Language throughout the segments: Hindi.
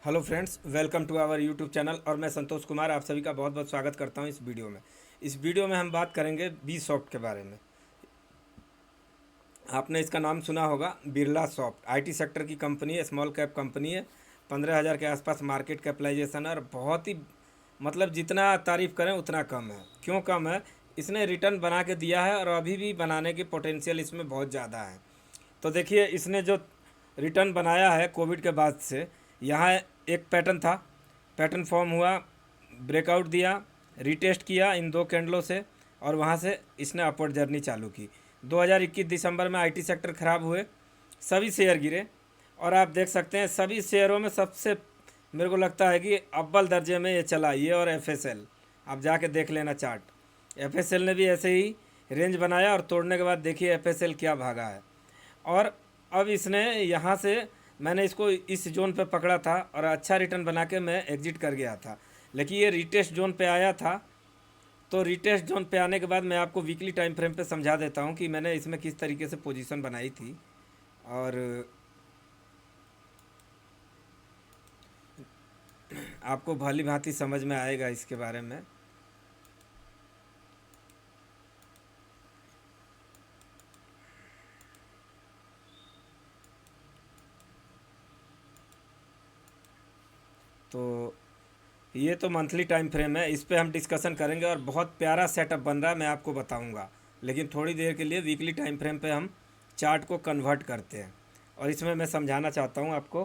Hello friends, welcome to our YouTube channel. और मैं संतोष कुमार आप सभी का बहुत बहुत स्वागत करता हूं इस वीडियो में। इस वीडियो में हम बात करेंगे बी सॉफ्ट के बारे में। आपने इसका नाम सुना होगा, बिरला सॉफ्ट। आईटी सेक्टर की कंपनी है, स्मॉल कैप कंपनी है। 15,000 के आसपास मार्केट कैपिटलाइजेशन है और बहुत ही मतलब जितना तारीफ़ करें उतना कम है। क्यों कम है? इसने रिटर्न बना के दिया है और अभी भी बनाने की पोटेंशियल इसमें बहुत ज़्यादा है। तो देखिए, इसने जो रिटर्न बनाया है कोविड के बाद से, यहाँ एक पैटर्न था, पैटर्न फॉर्म हुआ, ब्रेकआउट दिया, रीटेस्ट किया इन दो कैंडलों से और वहाँ से इसने अपवर्ड जर्नी चालू की। 2021 दिसंबर में आईटी सेक्टर ख़राब हुए, सभी शेयर गिरे और आप देख सकते हैं सभी शेयरों में सबसे मेरे को लगता है कि अव्वल दर्जे में ये चला, ये और एफएसएल। आप जाके देख लेना चार्ट। एफएसएल ने भी ऐसे ही रेंज बनाया और तोड़ने के बाद देखिए एफएसएल क्या भागा है। और अब इसने यहाँ से, मैंने इसको इस जोन पे पकड़ा था और अच्छा रिटर्न बना के मैं एग्जिट कर गया था, लेकिन ये रिटेस्ट जोन पे आया था। तो रिटेस्ट जोन पे आने के बाद मैं आपको वीकली टाइम फ्रेम पे समझा देता हूँ कि मैंने इसमें किस तरीके से पोजीशन बनाई थी और आपको भली भांति समझ में आएगा इसके बारे में। तो ये तो मंथली टाइम फ्रेम है, इस पे हम डिस्कशन करेंगे और बहुत प्यारा सेटअप बन रहा है, मैं आपको बताऊंगा। लेकिन थोड़ी देर के लिए वीकली टाइम फ्रेम पे हम चार्ट को कन्वर्ट करते हैं और इसमें मैं समझाना चाहता हूँ आपको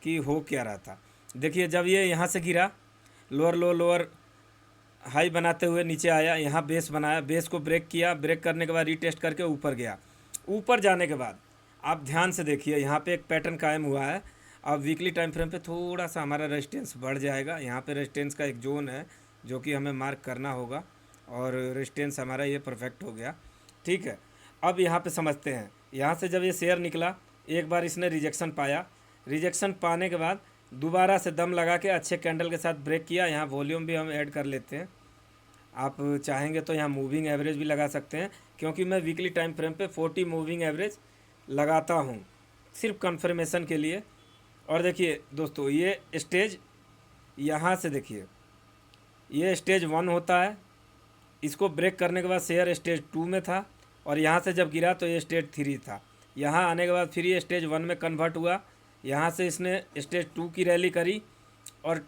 कि हो क्या रहा था। देखिए, जब ये यहाँ से गिरा, लोअर लो लोअर हाई बनाते हुए नीचे आया, यहाँ बेस बनाया, बेस को ब्रेक किया, ब्रेक करने के बाद रीटेस्ट करके ऊपर गया। ऊपर जाने के बाद आप ध्यान से देखिए, यहाँ पे एक पैटर्न कायम हुआ है। अब वीकली टाइम फ्रेम पे थोड़ा सा हमारा रेजिस्टेंस बढ़ जाएगा। यहाँ पे रेजिस्टेंस का एक जोन है जो कि हमें मार्क करना होगा और रेजिस्टेंस हमारा ये परफेक्ट हो गया। ठीक है, अब यहाँ पे समझते हैं। यहाँ से जब ये शेयर निकला, एक बार इसने रिजेक्शन पाया, रिजेक्शन पाने के बाद दोबारा से दम लगा के अच्छे कैंडल के साथ ब्रेक किया। यहाँ वॉल्यूम भी हम ऐड कर लेते हैं, आप चाहेंगे तो यहाँ मूविंग एवरेज भी लगा सकते हैं, क्योंकि मैं वीकली टाइम फ्रेम पे 40 मूविंग एवरेज लगाता हूँ सिर्फ कंफर्मेशन के लिए। और देखिए दोस्तों, ये स्टेज यहाँ से देखिए, ये स्टेज 1 होता है। इसको ब्रेक करने के बाद शेयर स्टेज 2 में था और यहाँ से जब गिरा तो ये स्टेज 3 था। यहाँ आने के बाद फिर ये स्टेज 1 में कन्वर्ट हुआ। यहाँ से इसने स्टेज 2 की रैली करी और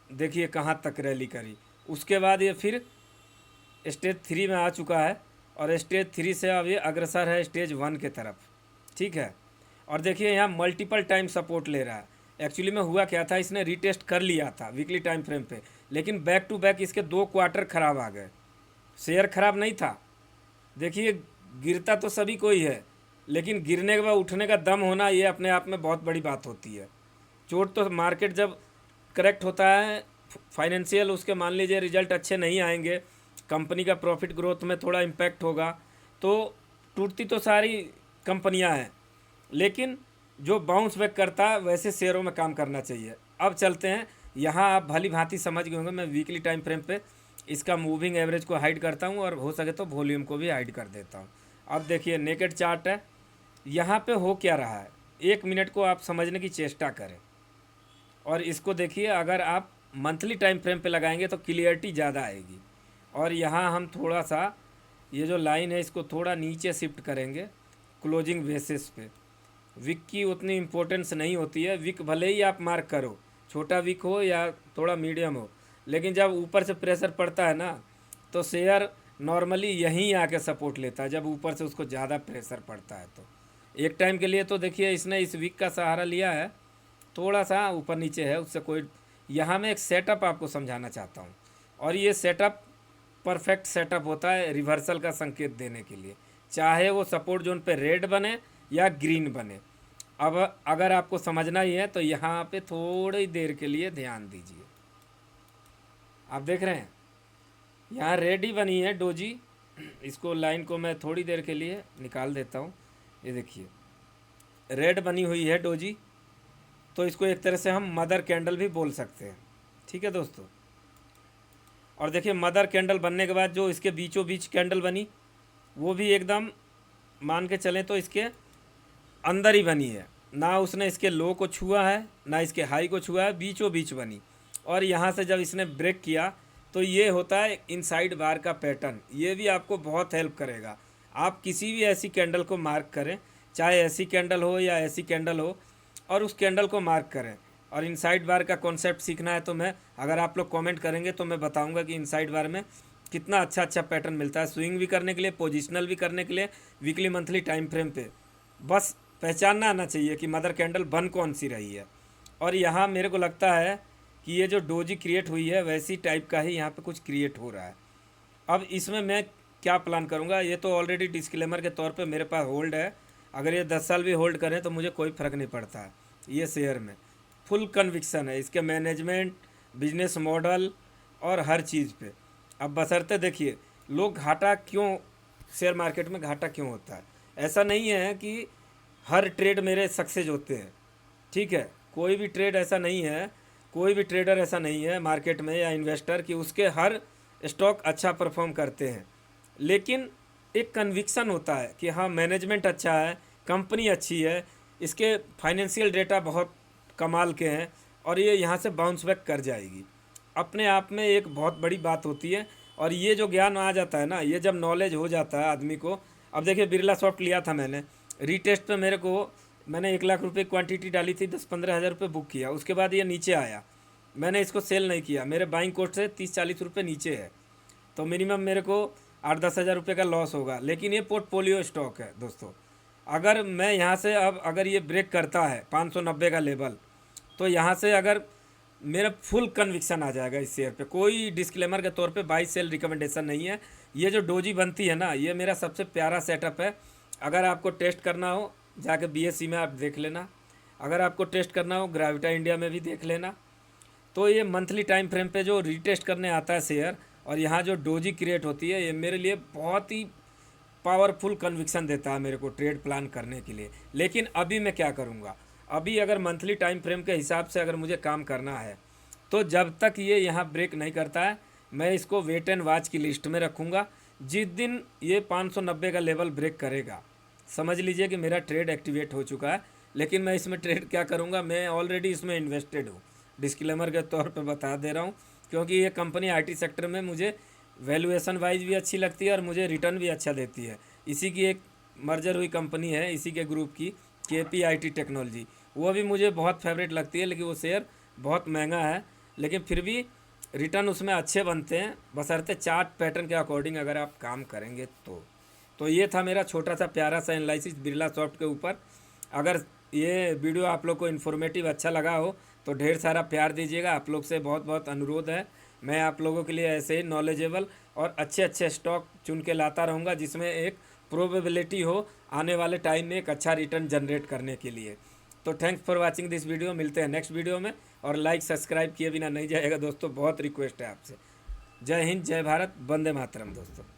देखिए कहाँ तक रैली करी। उसके बाद ये फिर स्टेज 3 में आ चुका है और स्टेज 3 से अब ये अग्रसर है स्टेज 1 के तरफ। ठीक है, और देखिए यहाँ मल्टीपल टाइम सपोर्ट ले रहा है। एक्चुअली में हुआ क्या था, इसने रीटेस्ट कर लिया था वीकली टाइम फ्रेम पे, लेकिन बैक टू बैक इसके 2 क्वार्टर खराब आ गए। शेयर खराब नहीं था। देखिए, गिरता तो सभी कोई है, लेकिन गिरने के बाद उठने का दम होना, ये अपने आप में बहुत बड़ी बात होती है। चोट तो मार्केट जब करेक्ट होता है, फाइनेंशियल उसके मान लीजिए रिजल्ट अच्छे नहीं आएंगे, कंपनी का प्रॉफिट ग्रोथ में थोड़ा इम्पैक्ट होगा, तो टूटती तो सारी कंपनियां हैं, लेकिन जो बाउंस बैक करता है वैसे शेयरों में काम करना चाहिए। अब चलते हैं, यहाँ आप भली भांति समझ गए होंगे। मैं वीकली टाइम फ्रेम पे इसका मूविंग एवरेज को हाइड करता हूँ और हो सके तो वॉल्यूम को भी हाइड कर देता हूँ। अब देखिए नेकेड चार्ट है, यहाँ पे हो क्या रहा है, 1 मिनट को आप समझने की चेष्टा करें और इसको देखिए। अगर आप मंथली टाइम फ्रेम पे लगाएंगे तो क्लियरिटी ज़्यादा आएगी। और यहाँ हम थोड़ा सा ये जो लाइन है इसको थोड़ा नीचे शिफ्ट करेंगे क्लोजिंग बेसिस पे। विक की उतनी इम्पोर्टेंस नहीं होती है, विक भले ही आप मार्क करो, छोटा विक हो या थोड़ा मीडियम हो, लेकिन जब ऊपर से प्रेशर पड़ता है ना, तो शेयर नॉर्मली यहीं आके सपोर्ट लेता है, जब ऊपर से उसको ज़्यादा प्रेशर पड़ता है। तो एक टाइम के लिए तो देखिए इसने इस विक का सहारा लिया है, थोड़ा सा ऊपर नीचे है, उससे कोई। यहाँ मैं एक सेटअप आपको समझाना चाहता हूँ और ये सेटअप परफेक्ट सेटअप होता है रिवर्सल का संकेत देने के लिए, चाहे वो सपोर्ट जोन पे रेड बने या ग्रीन बने। अब अगर आपको समझना ही है तो यहाँ पे थोड़ी देर के लिए ध्यान दीजिए। आप देख रहे हैं यहाँ रेड ही बनी है डोजी, इसको लाइन को मैं थोड़ी देर के लिए निकाल देता हूँ। ये देखिए रेड बनी हुई है डोजी, तो इसको एक तरह से हम मदर कैंडल भी बोल सकते हैं। ठीक है दोस्तों, और देखिए मदर कैंडल बनने के बाद जो इसके बीचों बीच कैंडल बनी, वो भी एकदम मान के चलें तो इसके अंदर ही बनी है, ना उसने इसके लो को छुआ है ना इसके हाई को छुआ है, बीचों बीच बनी। और यहाँ से जब इसने ब्रेक किया तो ये होता है इनसाइड बार का पैटर्न। ये भी आपको बहुत हेल्प करेगा। आप किसी भी ऐसी कैंडल को मार्क करें, चाहे ऐसी कैंडल हो या ऐसी कैंडल हो, और उस कैंडल को मार्क करें। और इनसाइड बार का कॉन्सेप्ट सीखना है तो मैं, अगर आप लोग कमेंट करेंगे तो मैं बताऊंगा कि इनसाइड बार में कितना अच्छा अच्छा पैटर्न मिलता है, स्विंग भी करने के लिए, पोजिशनल भी करने के लिए, वीकली मंथली टाइम फ्रेम पे। बस पहचानना आना चाहिए कि मदर कैंडल बन कौन सी रही है। और यहाँ मेरे को लगता है कि ये जो डोजी क्रिएट हुई है वैसी टाइप का ही यहाँ पे कुछ क्रिएट हो रहा है। अब इसमें मैं क्या प्लान करूँगा, ये तो ऑलरेडी डिस्क्लेमर के तौर पे मेरे पास होल्ड है। अगर ये 10 साल भी होल्ड करें तो मुझे कोई फ़र्क नहीं पड़ता है। ये शेयर में फुल कन्विक्शन है, इसके मैनेजमेंट, बिजनेस मॉडल और हर चीज़ पे। अब बशर्ते देखिए लोग घाटा क्यों, शेयर मार्केट में घाटा क्यों होता है। ऐसा नहीं है कि हर ट्रेड मेरे सक्सेस होते हैं, ठीक है। कोई भी ट्रेड ऐसा नहीं है, कोई भी ट्रेडर ऐसा नहीं है मार्केट में या इन्वेस्टर कि उसके हर स्टॉक अच्छा परफॉर्म करते हैं। लेकिन एक कन्विक्शन होता है कि हाँ मैनेजमेंट अच्छा है, कंपनी अच्छी है, इसके फाइनेंशियल डेटा बहुत कमाल के हैं और ये यहाँ से बाउंस बैक कर जाएगी। अपने आप में एक बहुत बड़ी बात होती है। और ये जो ज्ञान आ जाता है ना, ये जब नॉलेज हो जाता है आदमी को। अब देखिए बिरला सॉफ्ट लिया था मैंने, रीटेस्ट पे मैंने 1 लाख रुपए क्वांटिटी डाली थी, 10-15 हज़ार रुपये बुक किया। उसके बाद ये नीचे आया, मैंने इसको सेल नहीं किया, मेरे बाइंग कोस्ट से 30-40 रुपये नीचे है, तो मिनिमम मेरे को 8-10 हज़ार रुपये का लॉस होगा। लेकिन ये पोर्टफोलियो स्टॉक है दोस्तों। अगर मैं यहाँ से अब अगर ये ब्रेक करता है 590 का लेवल, तो यहाँ से अगर मेरा फुल कन्विक्शन आ जाएगा इस शेयर पे। कोई डिस्क्लेमर के तौर पे बाई सेल रिकमेंडेशन नहीं है। ये जो डोजी बनती है ना, ये मेरा सबसे प्यारा सेटअप है। अगर आपको टेस्ट करना हो जाके BSE में आप देख लेना, अगर आपको टेस्ट करना हो ग्रेविटा इंडिया में भी देख लेना। तो ये मंथली टाइम फ्रेम पे जो रीटेस्ट करने आता है शेयर, और यहाँ जो डोजी क्रिएट होती है, ये मेरे लिए बहुत ही पावरफुल कन्विक्शन देता है मेरे को ट्रेड प्लान करने के लिए। लेकिन अभी मैं क्या करूँगा, अभी अगर मंथली टाइम फ्रेम के हिसाब से अगर मुझे काम करना है तो जब तक ये यहाँ ब्रेक नहीं करता है मैं इसको वेट एंड वॉच की लिस्ट में रखूँगा। जिस दिन ये 590 का लेवल ब्रेक करेगा, समझ लीजिए कि मेरा ट्रेड एक्टिवेट हो चुका है। लेकिन मैं इसमें ट्रेड क्या करूँगा, मैं ऑलरेडी इसमें इन्वेस्टेड हूँ, डिस्क्लेमर के तौर पे बता दे रहा हूँ। क्योंकि ये कंपनी IT सेक्टर में मुझे वैल्यूएशन वाइज भी अच्छी लगती है और मुझे रिटर्न भी अच्छा देती है। इसी की एक मर्जर हुई कंपनी है इसी के ग्रुप की, KPIT टेक्नोलॉजी, वो भी मुझे बहुत फेवरेट लगती है। लेकिन वो शेयर बहुत महंगा है, लेकिन फिर भी रिटर्न उसमें अच्छे बनते हैं, बशर्ते चार्ट पैटर्न के अकॉर्डिंग अगर आप काम करेंगे तो ये था मेरा छोटा सा प्यारा सा एनालिसिस बिरला सॉफ्ट के ऊपर। अगर ये वीडियो आप लोग को इन्फॉर्मेटिव अच्छा लगा हो तो ढेर सारा प्यार दीजिएगा। आप लोग से बहुत बहुत अनुरोध है, मैं आप लोगों के लिए ऐसे ही नॉलेजेबल और अच्छे अच्छे स्टॉक चुन के लाता रहूँगा जिसमें एक प्रोबेबिलिटी हो आने वाले टाइम में एक अच्छा रिटर्न जनरेट करने के लिए। तो thanks for watching this video, मिलते हैं नेक्स्ट वीडियो में। और लाइक सब्सक्राइब किए बिना नहीं जाएगा दोस्तों, बहुत रिक्वेस्ट है आपसे। जय हिंद, जय भारत, वंदे मातरम दोस्तों।